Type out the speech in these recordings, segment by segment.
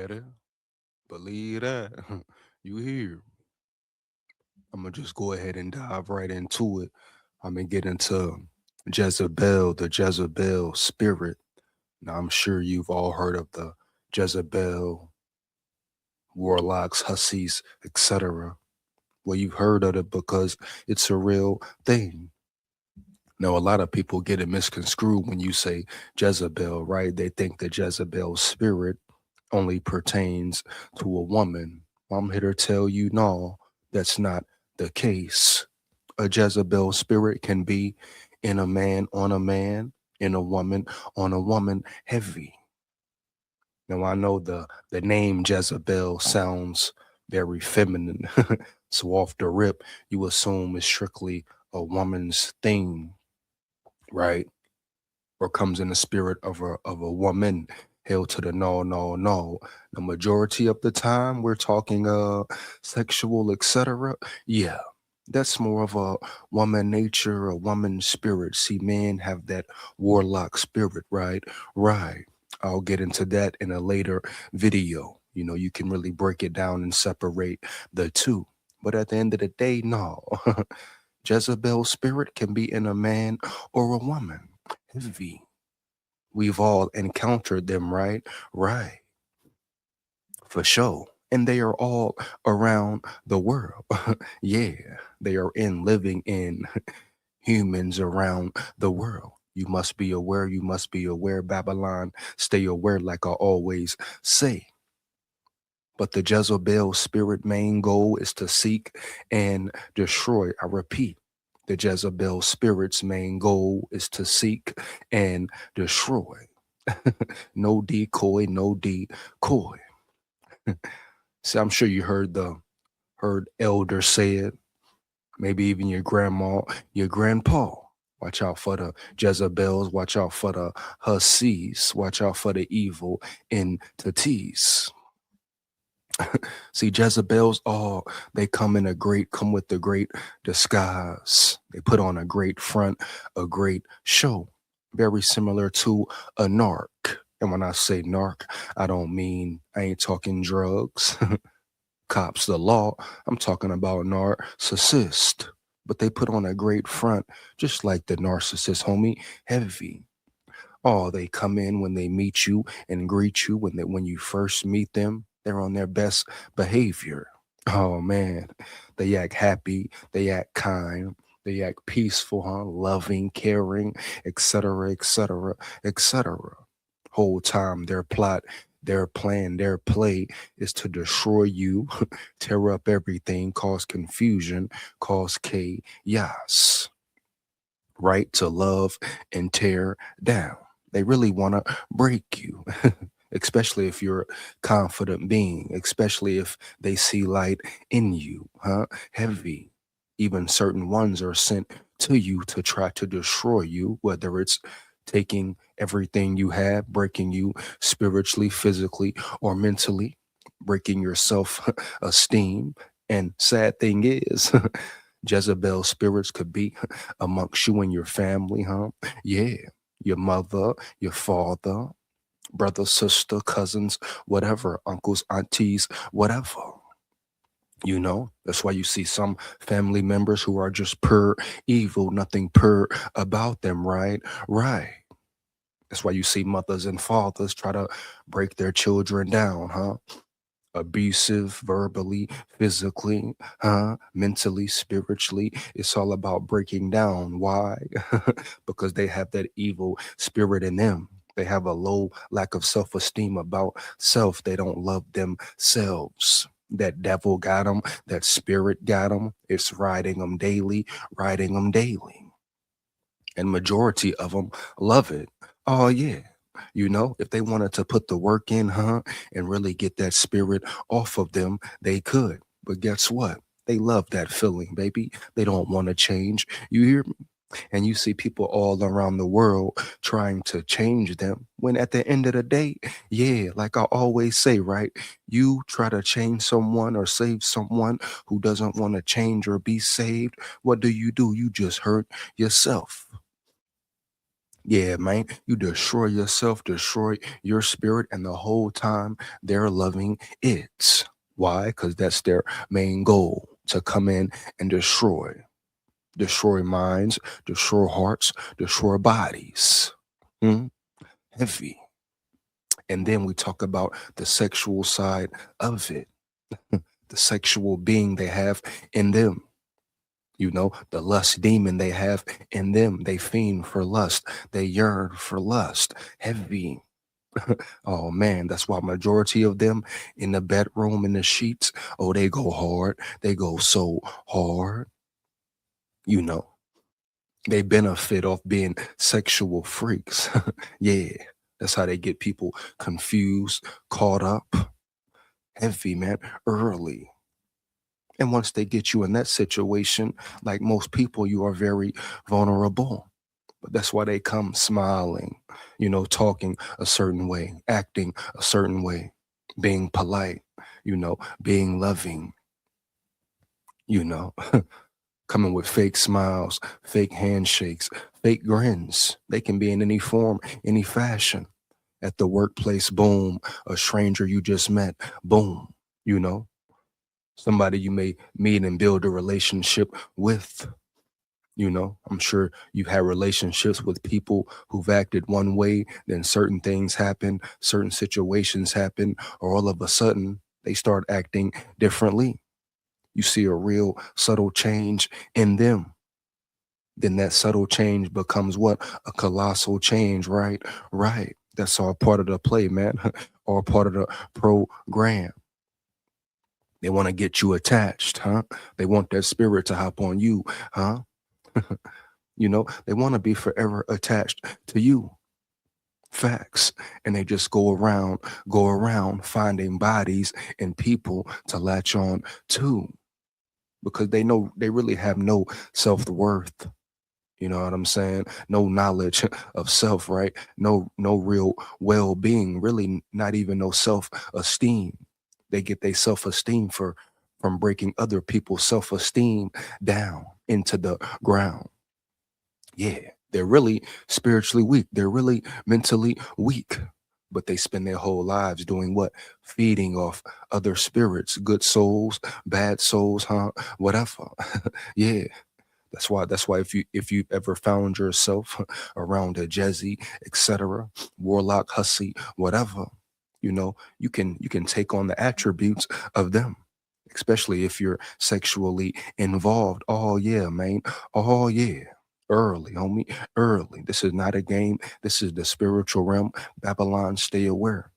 Daddy, believe that. You here. I'm gonna just go ahead and dive right into it. I'm gonna get into Jezebel, the Jezebel spirit. Now, I'm sure you've all heard of the Jezebel, warlocks, hussies, etc. Well, you've heard of it because it's a real thing. Now, a lot of people get it misconstrued when you say Jezebel, right? They think the Jezebel spirit only pertains to a woman. I'm here to tell you, no, that's not the case. A Jezebel spirit can be in a man on a man, in a woman on a woman, heavy. Now, I know the name Jezebel sounds very feminine. So off the rip, you assume it's strictly a woman's thing, right? Or comes in the spirit of a woman. Hell to the no, no, no. The majority of the time we're talking sexual, etc. Yeah. That's more of a woman nature, a woman spirit. See, men have that warlock spirit, right? Right. I'll get into that in a later video. You know, you can really break it down and separate the two. But at the end of the day, no. Jezebel spirit can be in a man or a woman. Heavy. We've all encountered them, right? Right. For sure. And they are all around the world. Yeah. They are living in humans around the world. You must be aware. You must be aware, Babylon. Stay aware, like I always say. But the Jezebel spirit main goal is to seek and destroy. I repeat, the Jezebel spirit's main goal is to seek and destroy. No decoy, no decoy. See, I'm sure you heard elders say it, maybe even your grandma, your grandpa. Watch out for the Jezebels, watch out for the hussies, watch out for the evil entities. See, Jezebels, oh, they come with a great disguise. They put on a great front, a great show. Very similar to a narc. And when I say narc, I ain't talking drugs, cops, the law. I'm talking about narcissist. But they put on a great front, just like the narcissist, homie, heavy. Oh, they come in when they meet you and greet you when you first meet them. They're on their best behavior. Oh man, they act happy, they act kind, they act peaceful, huh? Loving, caring, etc., etc., etc. Whole time their plot, their plan, their play is to destroy you, tear up everything, cause confusion, cause chaos, right? To love and tear down. They really want to break you, especially if you're a confident being, especially if they see light in you, huh? Heavy. Even certain ones are sent to you to try to destroy you, whether it's taking everything you have, breaking you spiritually, physically, or mentally, breaking your self esteem. And sad thing is, Jezebel spirits could be amongst you and your family, huh? Yeah. Your mother, your father, brother, sister, cousins, whatever, uncles, aunties, whatever. You know, that's why you see some family members who are just pure evil, nothing pure about them, right? Right. That's why you see mothers and fathers try to break their children down, huh? Abusive, verbally, physically, mentally, spiritually. It's all about breaking down. Why? Because they have that evil spirit in them. They have a low lack of self-esteem about self. They don't love themselves. That devil got them. That spirit got them. It's riding them daily, riding them daily. And majority of them love it. Oh yeah. You know, if they wanted to put the work in, huh, and really get that spirit off of them, they could. But guess what? They love that feeling, baby. They don't want to change. You hear me? And you see people all around the world trying to change them. When at the end of the day, yeah, like I always say, right? You try to change someone or save someone who doesn't want to change or be saved. What do? You just hurt yourself. Yeah, man. You destroy yourself, destroy your spirit, and the whole time they're loving it. Why? Because that's their main goal, to come in and destroy minds, destroy hearts, destroy bodies. Hmm? Heavy. And then we talk about the sexual side of it, the sexual being they have in them. The lust demon they have in them. They fiend for lust. They yearn for lust. Heavy. Oh man, that's why majority of them in the bedroom, in the sheets, oh, they go hard. They go so hard. You know, they benefit off being sexual freaks. Yeah, that's how they get people confused, caught up, heavy, man, early. And once they get you in that situation, like most people, you are very vulnerable. But that's why they come smiling, talking a certain way, acting a certain way, being polite, being loving, you know, coming with fake smiles, fake handshakes, fake grins. They can be in any form, any fashion. At the workplace, boom, a stranger you just met, boom, you know, somebody you may meet and build a relationship with. I'm sure you've had relationships with people who've acted one way, then certain things happen, certain situations happen, or all of a sudden they start acting differently. You see a real subtle change in them. Then that subtle change becomes what? A colossal change, right? Right. That's all part of the play, man. All part of the program. They want to get you attached, huh? They want that spirit to hop on you, huh? They want to be forever attached to you. Facts. And they just go around finding bodies and people to latch on to, because they know they really have no self-worth. You know what I'm saying? No knowledge of self, right? No real well-being, really not even no self-esteem. They get their self-esteem from breaking other people's self-esteem down into the ground. Yeah, they're really spiritually weak. They're really mentally weak. But they spend their whole lives doing what? Feeding off other spirits, good souls, bad souls, huh? Whatever. Yeah. That's why if you've ever found yourself around a Jezzy, etc., warlock, hussy, whatever, you can take on the attributes of them, especially if you're sexually involved. Oh yeah, man. Oh yeah. Early, homie. Early. This is not a game. This is the spiritual realm. Babylon, stay aware.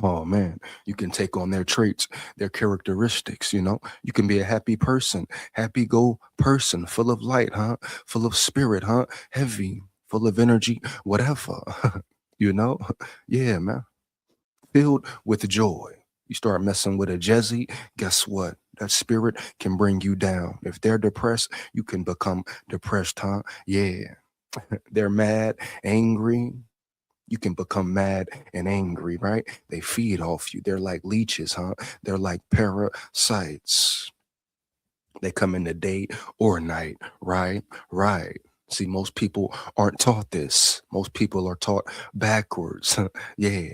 Oh man, you can take on their traits, their characteristics. You can be a happy person, happy go person, full of light, huh? Full of spirit, huh? Heavy, full of energy, whatever. you know? Yeah, man. Filled with joy. You start messing with a Jezzy, guess what? That spirit can bring you down. If they're depressed, you can become depressed, huh? Yeah. They're mad, angry, you can become mad and angry, right? They feed off you. They're like leeches, huh? They're like parasites. They come in the day or night, right? Right. See, most people aren't taught this. Most people are taught backwards. Yeah,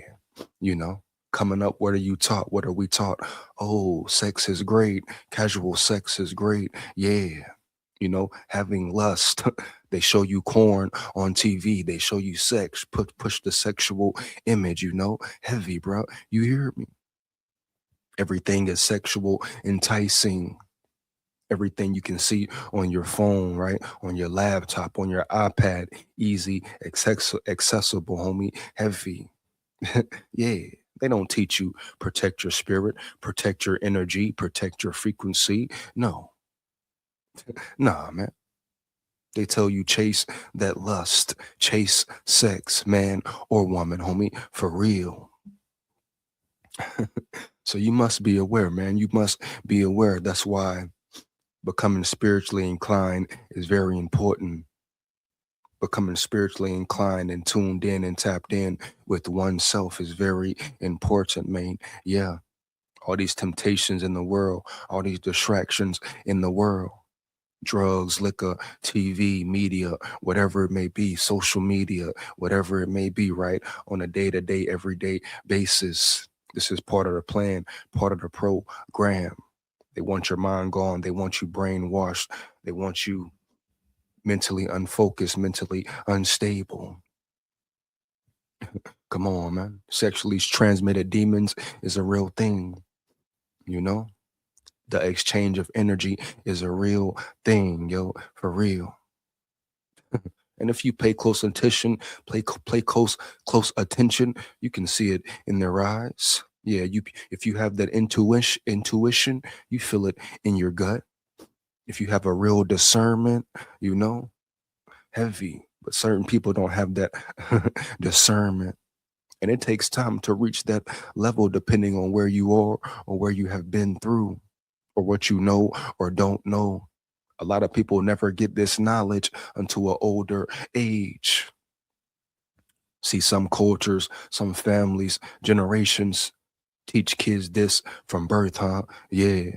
you know. Coming up, what are you taught? What are we taught? Oh, sex is great. Casual sex is great. Yeah, having lust. They show you corn on TV. They show you sex. Push the sexual image. Heavy, bro. You hear me? Everything is sexual, enticing. Everything you can see on your phone, right? On your laptop, on your iPad, easy, accessible, homie. Heavy. Yeah. They don't teach you protect your spirit, protect your energy, protect your frequency. No, nah, man. They tell you chase that lust, chase sex, man or woman, homie, for real. So you must be aware, man. You must be aware. That's why becoming spiritually inclined is very important. Becoming spiritually inclined and tuned in and tapped in with oneself is very important, man. Yeah. All these temptations in the world, all these distractions in the world, drugs, liquor, TV, media, whatever it may be, social media, whatever it may be, right? On a day-to-day, everyday basis. This is part of the plan, part of the program. They want your mind gone. They want you brainwashed. They want you mentally unfocused, mentally unstable. Come on, man. Sexually transmitted demons is a real thing, you know? The exchange of energy is a real thing, yo, for real. And if you pay close attention, play close attention, you can see it in their eyes. Yeah, if you have that intuition, you feel it in your gut. If you have a real discernment, you know, heavy. But certain people don't have that discernment. And it takes time to reach that level depending on where you are or where you have been through or what you know or don't know. A lot of people never get this knowledge until an older age. See, some cultures, some families, generations teach kids this from birth, huh? Yeah.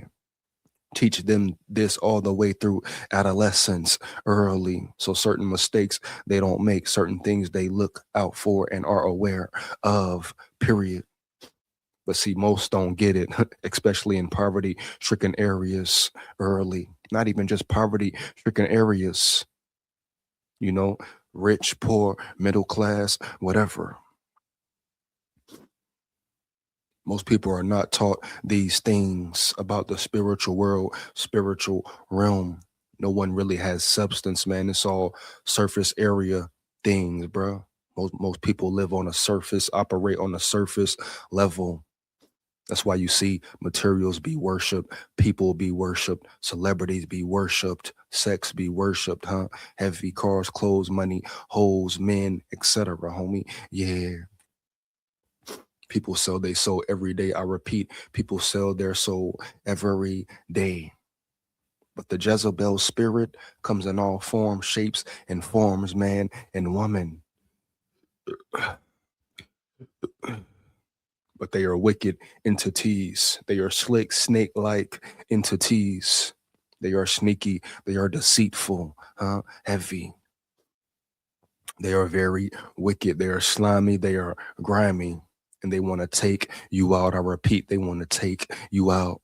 Teach them this all the way through adolescence early. So certain mistakes they don't make, certain things they look out for and are aware of, period. But see, most don't get it, especially in poverty stricken areas early. Not even just poverty stricken areas, you know, rich, poor, middle class, whatever. Most people are not taught these things about the spiritual world, spiritual realm. No one really has substance, man. It's all surface area things, bro. Most people live on a surface, operate on a surface level. That's why you see materials be worshiped, people be worshiped, celebrities be worshiped, sex be worshiped, huh? Heavy cars, clothes, money, hoes, men, etc. Homie. Yeah. People sell their soul every day. I repeat, people sell their soul every day. But the Jezebel spirit comes in all forms, shapes, and forms, man and woman. But they are wicked entities. They are slick, snake-like entities. They are sneaky. They are deceitful, huh? Heavy. They are very wicked. They are slimy. They are grimy. And they want to take you out. I repeat, they want to take you out.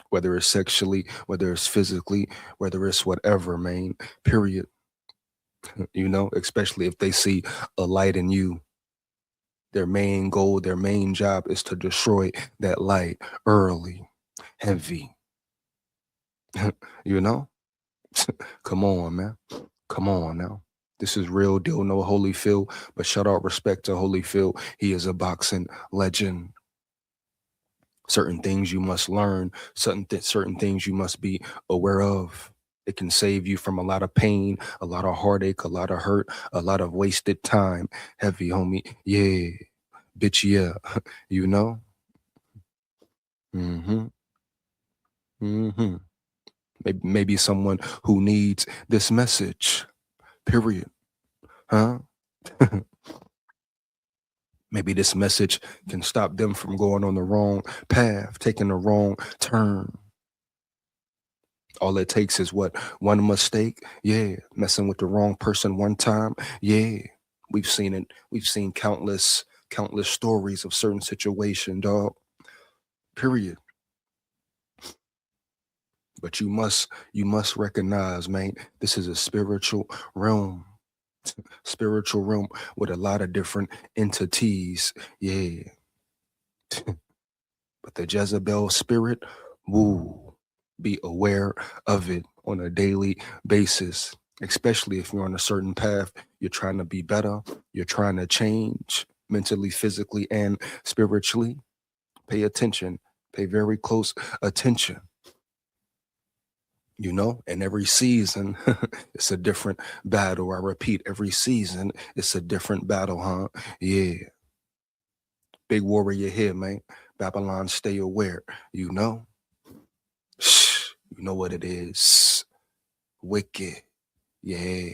Whether it's sexually, whether it's physically, whether it's whatever, man, period. You know, especially if they see a light in you. Their main goal, their main job is to destroy that light early, heavy. You know? Come on, man. Come on now. This is real deal, no Holyfield, but shout out respect to Holyfield. He is a boxing legend. Certain things you must learn, certain things you must be aware of. It can save you from a lot of pain, a lot of heartache, a lot of hurt, a lot of wasted time. Heavy, homie. Yeah. Bitch, yeah. You know? Mm-hmm. Mm-hmm. Maybe someone who needs this message. Period. Huh? Maybe this message can stop them from going on the wrong path, taking the wrong turn. All it takes is what? One mistake? Yeah. Messing with the wrong person one time? Yeah. We've seen it. We've seen countless stories of certain situation, dog. Period. But you must recognize, man, this is a spiritual realm with a lot of different entities. Yeah. But the Jezebel spirit, woo, be aware of it on a daily basis, especially if you're on a certain path, you're trying to be better, you're trying to change mentally, physically, and spiritually. Pay attention, pay very close attention. You know, and every season it's a different battle. I repeat, every season it's a different battle, huh? Yeah. Big warrior here, man. Babylon, stay aware. You know? You know what it is. Wicked. Yeah.